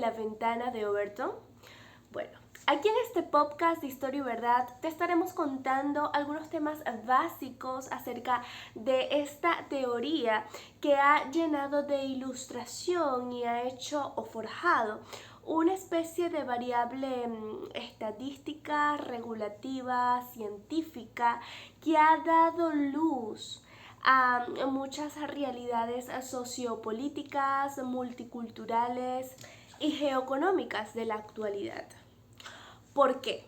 La Ventana de Overton. Bueno, aquí en este podcast de Historia y Verdad te estaremos contando algunos temas básicos acerca de esta teoría que ha llenado de ilustración y ha hecho o forjado una especie de variable estadística, regulativa, científica, que ha dado luz a muchas realidades sociopolíticas, multiculturales y geoeconómicas de la actualidad. ¿Por qué?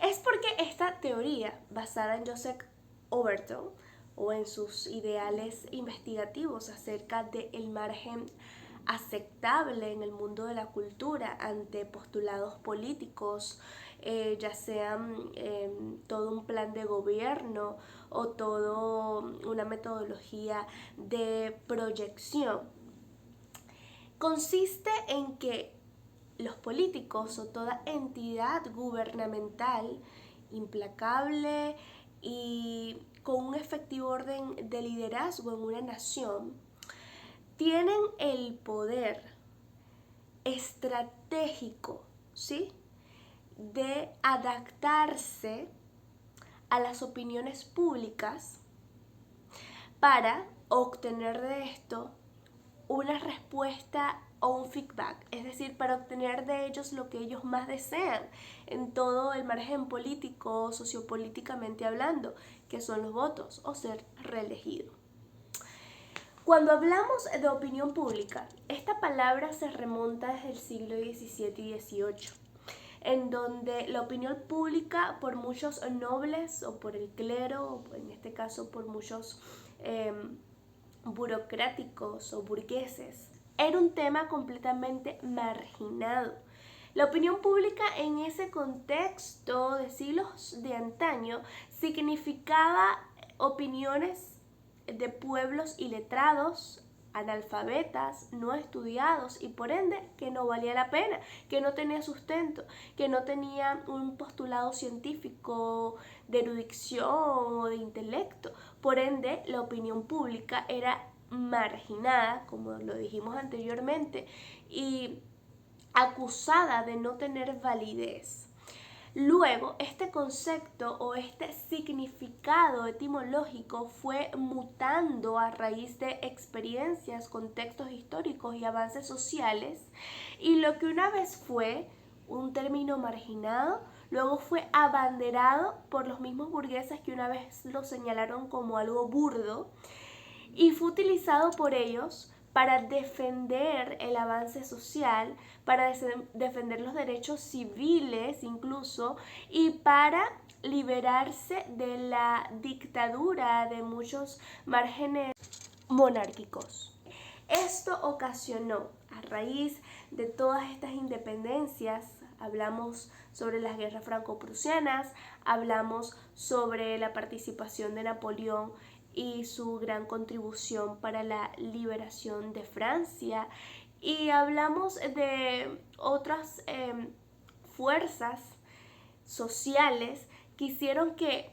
Es porque esta teoría, basada en Joseph Overton o en sus ideales investigativos acerca del margen aceptable en el mundo de la cultura ante postulados políticos, ya sean todo un plan de gobierno o todo una metodología de proyección, consiste en que los políticos o toda entidad gubernamental implacable y con un efectivo orden de liderazgo en una nación tienen el poder estratégico, ¿sí?, de adaptarse a las opiniones públicas para obtener de esto una respuesta o un feedback, es decir, para obtener de ellos lo que ellos más desean en todo el margen político, sociopolíticamente hablando, que son los votos o ser reelegido. Cuando hablamos de opinión pública, esta palabra se remonta desde el siglo XVII y XVIII, en donde la opinión pública por muchos nobles o por el clero, o en este caso por muchos burocráticos o burgueses, era un tema completamente marginado. La opinión pública en ese contexto de siglos de antaño significaba opiniones de pueblos iletrados, analfabetas, no estudiados y por ende que no valía la pena, que no tenía sustento, que no tenía un postulado científico de erudición o de intelecto. Por ende, la opinión pública era marginada, como lo dijimos anteriormente, y acusada de no tener validez. Luego, este concepto o este significado etimológico fue mutando a raíz de experiencias, contextos históricos y avances sociales, y lo que una vez fue un término marginado, luego fue abanderado por los mismos burgueses que una vez lo señalaron como algo burdo, y fue utilizado por ellos para defender el avance social, para defender los derechos civiles incluso, y para liberarse de la dictadura de muchos márgenes monárquicos. Esto ocasionó, a raíz de todas estas independencias, hablamos sobre las guerras franco-prusianas, hablamos sobre la participación de Napoleón y su gran contribución para la liberación de Francia, y hablamos de otras fuerzas sociales que hicieron que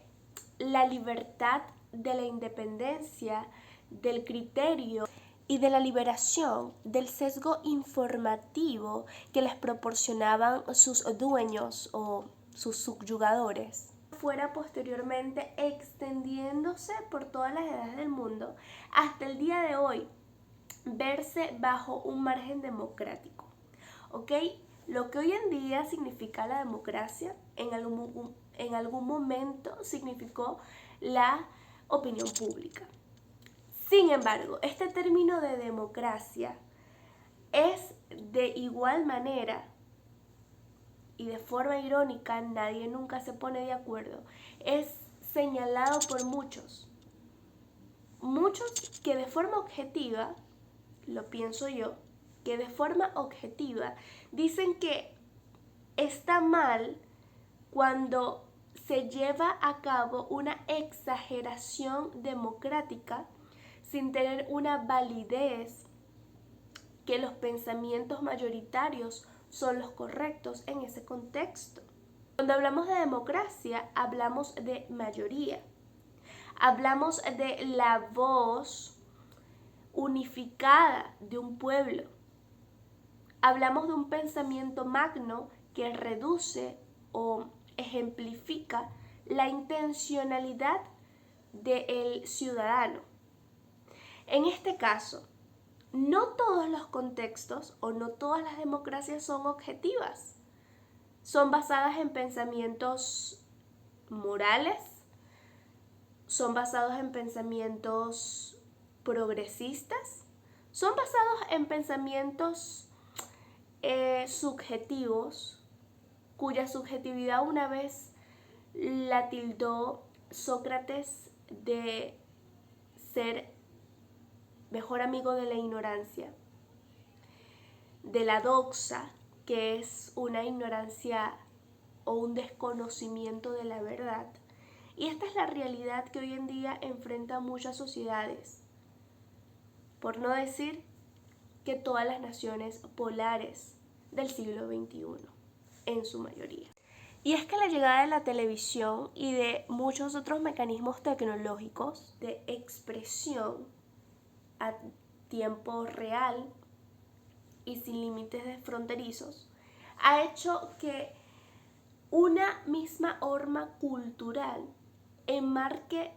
la libertad de la independencia, del criterio y de la liberación del sesgo informativo que les proporcionaban sus dueños o sus subyugadores fuera posteriormente extendiéndose por todas las edades del mundo hasta el día de hoy verse bajo un margen democrático. ¿Ok? Lo que hoy en día significa la democracia, en algún momento significó la opinión pública. Sin embargo, este término de democracia es de igual manera y de forma irónica, nadie nunca se pone de acuerdo, es señalado por muchos que de forma objetiva, lo pienso yo, que de forma objetiva dicen que está mal cuando se lleva a cabo una exageración democrática sin tener una validez, que los pensamientos mayoritarios son los correctos en ese contexto. Cuando hablamos de democracia, hablamos de mayoría. Hablamos de la voz unificada de un pueblo. hablamos de un pensamiento magno que reduce o ejemplifica la intencionalidad del ciudadano. En este caso, no todos los contextos o no todas las democracias son objetivas. Son basadas en pensamientos morales, son basados en pensamientos progresistas, son basados en pensamientos subjetivos, cuya subjetividad una vez la tildó Sócrates de ser mejor amigo de la ignorancia, de la doxa, que es una ignorancia o un desconocimiento de la verdad. Y esta es la realidad que hoy en día enfrentan muchas sociedades, por no decir que todas las naciones polares del siglo XXI, en su mayoría. Y es que la llegada de la televisión y de muchos otros mecanismos tecnológicos de expresión a tiempo real y sin límites de fronterizos ha hecho que una misma horma cultural enmarque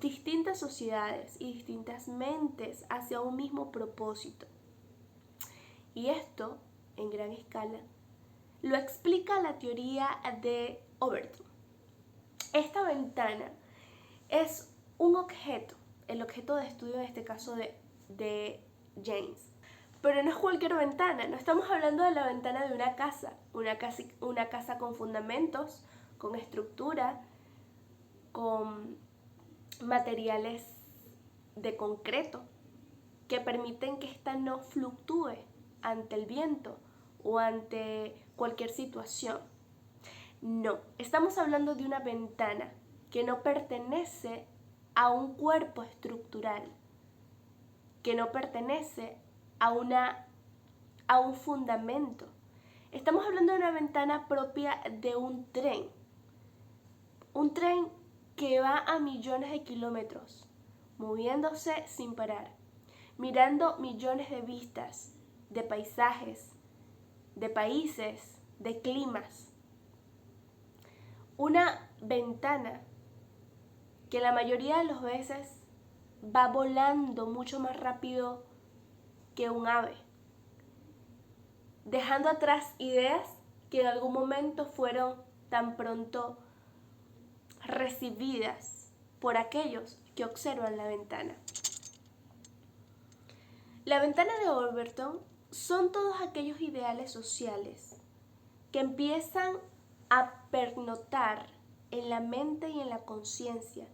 distintas sociedades y distintas mentes hacia un mismo propósito. Y esto, en gran escala, lo explica la teoría de Overton. Esta ventana es un objeto, el objeto de estudio en este caso de James. Pero no es cualquier ventana, no estamos hablando de la ventana de una casa con fundamentos, con estructura, con materiales de concreto que permiten que ésta no fluctúe ante el viento o ante cualquier situación. No, estamos hablando de una ventana que no pertenece a un cuerpo estructural, que no pertenece a un fundamento. Estamos hablando de una ventana propia de un tren que va a millones de kilómetros, moviéndose sin parar, mirando millones de vistas, de paisajes, de países, de climas. Una ventana que la mayoría de las veces va volando mucho más rápido que un ave, dejando atrás ideas que en algún momento fueron tan pronto recibidas por aquellos que observan la ventana. La ventana de Overton son todos aquellos ideales sociales que empiezan a pernotar en la mente y en la conciencia,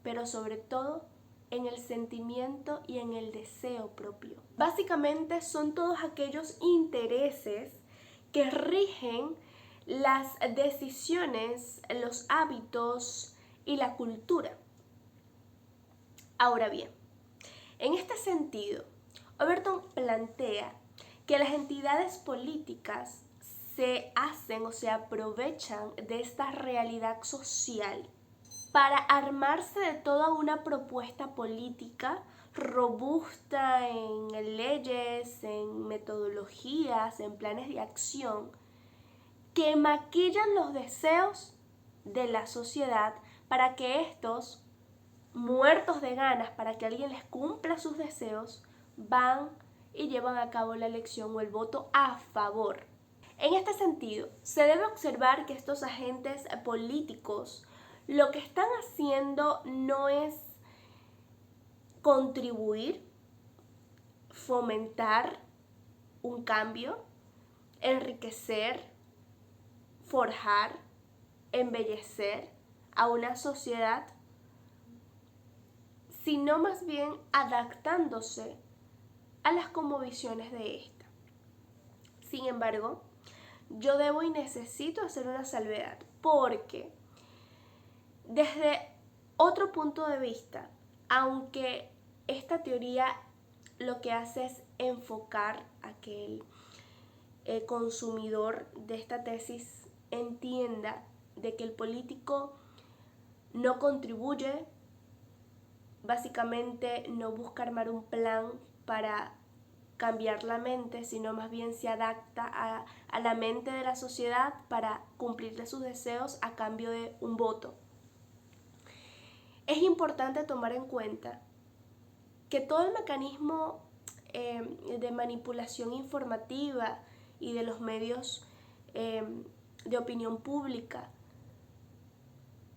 pero sobre todo en el sentimiento y en el deseo propio. Básicamente son todos aquellos intereses que rigen las decisiones, los hábitos y la cultura. Ahora bien, en este sentido, Overton plantea que las entidades políticas se hacen o se aprovechan de esta realidad social para armarse de toda una propuesta política robusta en leyes, en metodologías, en planes de acción, que maquillan los deseos de la sociedad para que estos, muertos de ganas, para que alguien les cumpla sus deseos, van y llevan a cabo la elección o el voto a favor. En este sentido, se debe observar que estos agentes políticos lo que están haciendo no es contribuir, fomentar un cambio, enriquecer, forjar, embellecer a una sociedad, sino más bien adaptándose a las cosmovisiones de esta. Sin embargo, yo debo y necesito hacer una salvedad, porque desde otro punto de vista, aunque esta teoría lo que hace es enfocar a que el consumidor de esta tesis entienda de que el político no contribuye, básicamente no busca armar un plan para cambiar la mente, sino más bien se adapta a la mente de la sociedad para cumplirle sus deseos a cambio de un voto. Es importante tomar en cuenta que todo el mecanismo de manipulación informativa y de los medios de opinión pública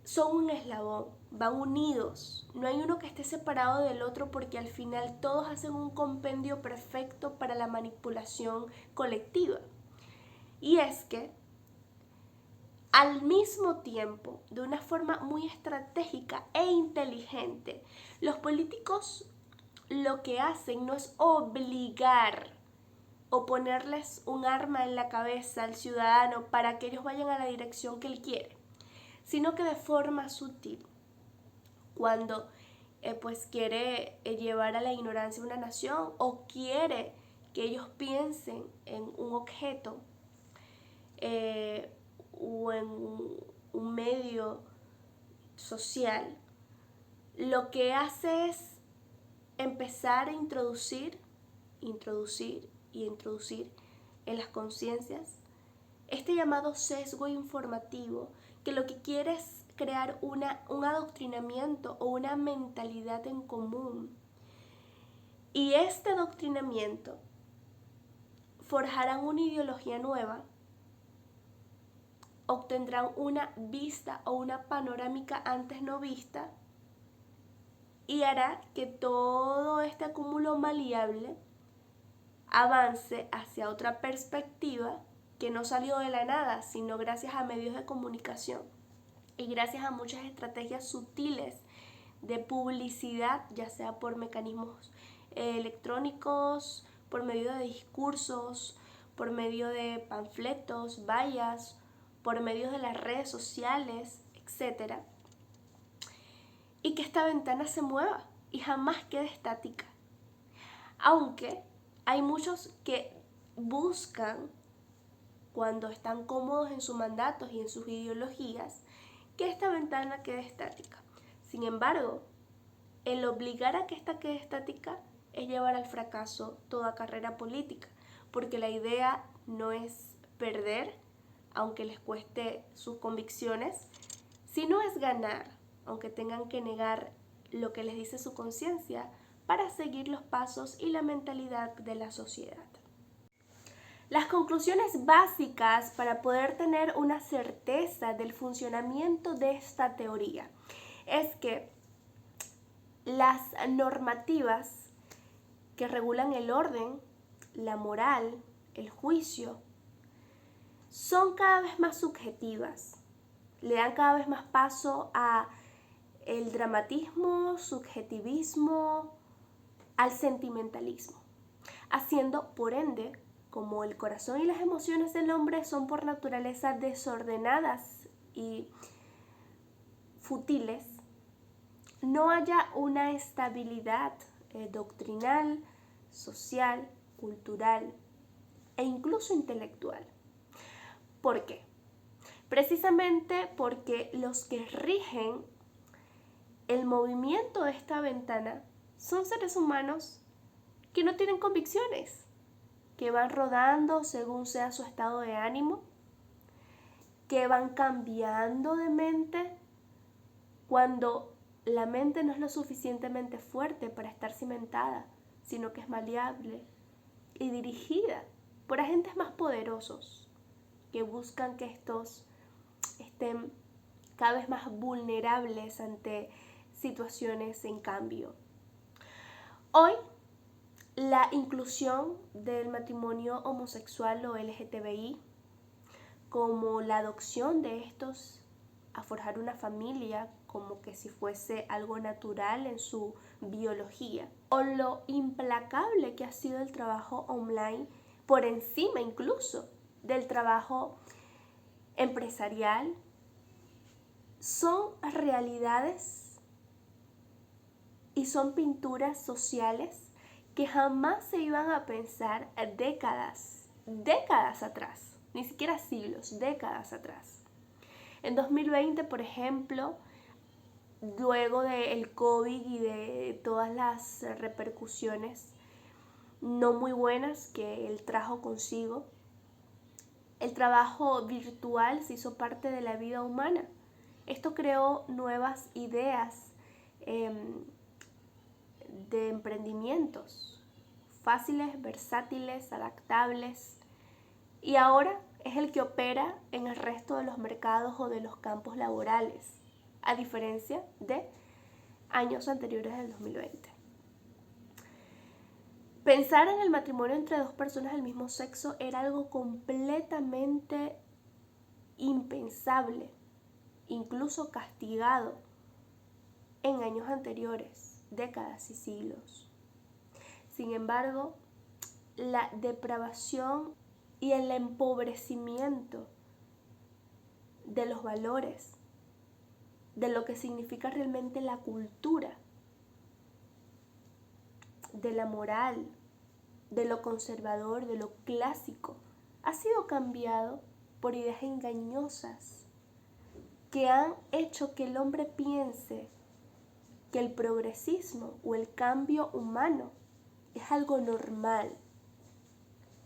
son un eslabón, van unidos, no hay uno que esté separado del otro porque al final todos hacen un compendio perfecto para la manipulación colectiva. Y es que al mismo tiempo, de una forma muy estratégica e inteligente, los políticos lo que hacen no es obligar o ponerles un arma en la cabeza al ciudadano para que ellos vayan a la dirección que él quiere, sino que de forma sutil, cuando pues quiere llevar a la ignorancia a una nación o quiere que ellos piensen en un objeto o en un medio social, lo que hace es empezar a introducir en las conciencias este llamado sesgo informativo, que lo que quiere es crear un adoctrinamiento o una mentalidad en común. Y este adoctrinamiento forjarán una ideología nueva, obtendrán una vista o una panorámica antes no vista y hará que todo este acúmulo maleable avance hacia otra perspectiva que no salió de la nada, sino gracias a medios de comunicación y gracias a muchas estrategias sutiles de publicidad, ya sea por mecanismos electrónicos, por medio de discursos, por medio de panfletos, vallas, por medio de las redes sociales, etc. Y que esta ventana se mueva y jamás quede estática. Aunque hay muchos que buscan, cuando están cómodos en sus mandatos y en sus ideologías, que esta ventana quede estática. Sin embargo, el obligar a que esta quede estática es llevar al fracaso toda carrera política, porque la idea no es perder, aunque les cueste sus convicciones, sino es ganar, aunque tengan que negar lo que les dice su conciencia para seguir los pasos y la mentalidad de la sociedad. Las conclusiones básicas para poder tener una certeza del funcionamiento de esta teoría es que las normativas que regulan el orden, la moral, el juicio, son cada vez más subjetivas, le dan cada vez más paso a el dramatismo, subjetivismo, al sentimentalismo, haciendo por ende, como el corazón y las emociones del hombre son por naturaleza desordenadas y fútiles, no haya una estabilidad doctrinal, social, cultural e incluso intelectual. ¿Por qué? Precisamente porque los que rigen el movimiento de esta ventana son seres humanos que no tienen convicciones, que van rodando según sea su estado de ánimo, que van cambiando de mente cuando la mente no es lo suficientemente fuerte para estar cimentada, sino que es maleable y dirigida por agentes más poderosos que buscan que estos estén cada vez más vulnerables ante situaciones en cambio. Hoy, la inclusión del matrimonio homosexual o LGTBI, como la adopción de estos a forjar una familia como que si fuese algo natural en su biología, o lo implacable que ha sido el trabajo online por encima incluso del trabajo empresarial, son realidades y son pinturas sociales que jamás se iban a pensar décadas atrás, ni siquiera siglos, décadas atrás. En 2020, por ejemplo, luego del COVID y de todas las repercusiones no muy buenas que él trajo consigo. El trabajo virtual se hizo parte de la vida humana. Esto creó nuevas ideas de emprendimientos fáciles, versátiles, adaptables, y ahora es el que opera en el resto de los mercados o de los campos laborales, a diferencia de años anteriores del 2020. Pensar en el matrimonio entre dos personas del mismo sexo era algo completamente impensable, incluso castigado en años anteriores, décadas y siglos. Sin embargo, la depravación y el empobrecimiento de los valores, de lo que significa realmente la cultura, de la moral, de lo conservador, de lo clásico, ha sido cambiado por ideas engañosas que han hecho que el hombre piense que el progresismo o el cambio humano es algo normal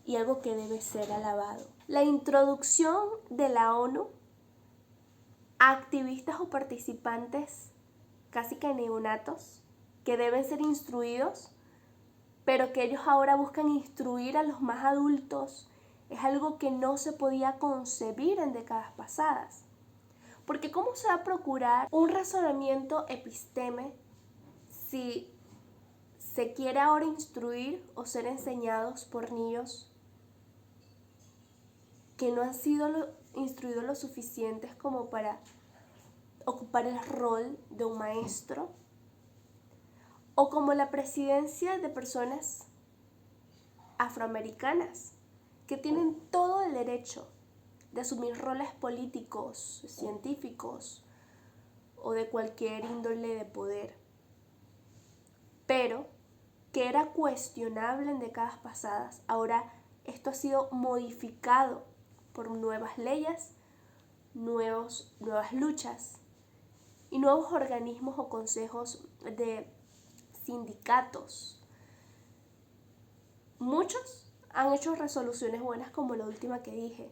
y algo que debe ser alabado. La introducción de la ONU a activistas o participantes casi que neonatos que deben ser instruidos, pero que ellos ahora buscan instruir a los más adultos, es algo que no se podía concebir en décadas pasadas. Porque ¿cómo se va a procurar un razonamiento episteme si se quiere ahora instruir o ser enseñados por niños que no han sido instruidos lo suficientes como para ocupar el rol de un maestro? O como la presidencia de personas afroamericanas que tienen todo el derecho de asumir roles políticos, científicos o de cualquier índole de poder, pero que era cuestionable en décadas pasadas. Ahora esto ha sido modificado por nuevas leyes, nuevas luchas y nuevos organismos o consejos de sindicatos. Muchos han hecho resoluciones buenas como la última que dije,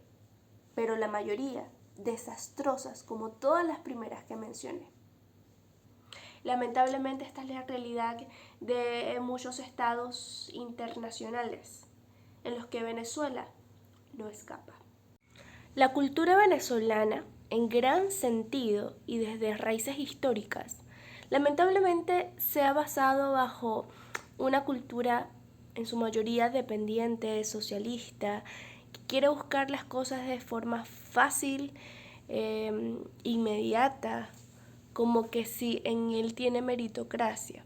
pero la mayoría desastrosas como todas las primeras que mencioné. Lamentablemente esta es la realidad de muchos estados internacionales en los que Venezuela no escapa. La cultura venezolana, en gran sentido y desde raíces históricas, lamentablemente se ha basado bajo una cultura en su mayoría dependiente, socialista, que quiere buscar las cosas de forma fácil, inmediata, como que si en él tiene meritocracia,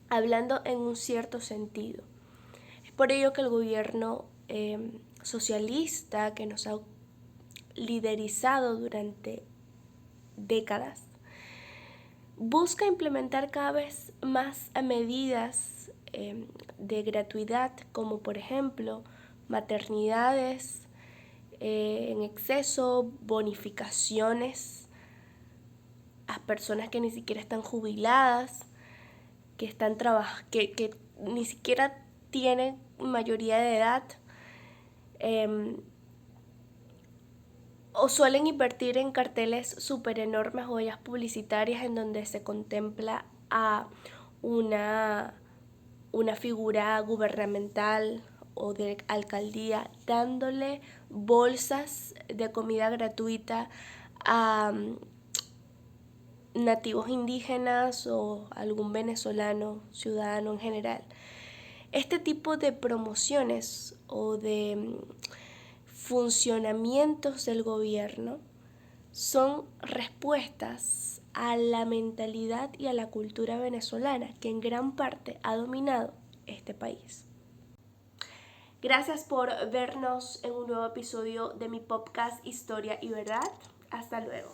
hablando en un cierto sentido. Es por ello que el gobierno socialista que nos ha liderizado durante décadas busca implementar cada vez más medidas de gratuidad, como por ejemplo maternidades en exceso, bonificaciones a personas que ni siquiera están jubiladas, que están que ni siquiera tienen mayoría de edad, o suelen invertir en carteles súper enormes o ollas publicitarias en donde se contempla a una figura gubernamental o de alcaldía dándole bolsas de comida gratuita a nativos indígenas o algún venezolano, ciudadano en general. Este tipo de promociones o de funcionamientos del gobierno son respuestas a la mentalidad y a la cultura venezolana que en gran parte ha dominado este país. Gracias por vernos en un nuevo episodio de mi podcast Historia y Verdad. Hasta luego.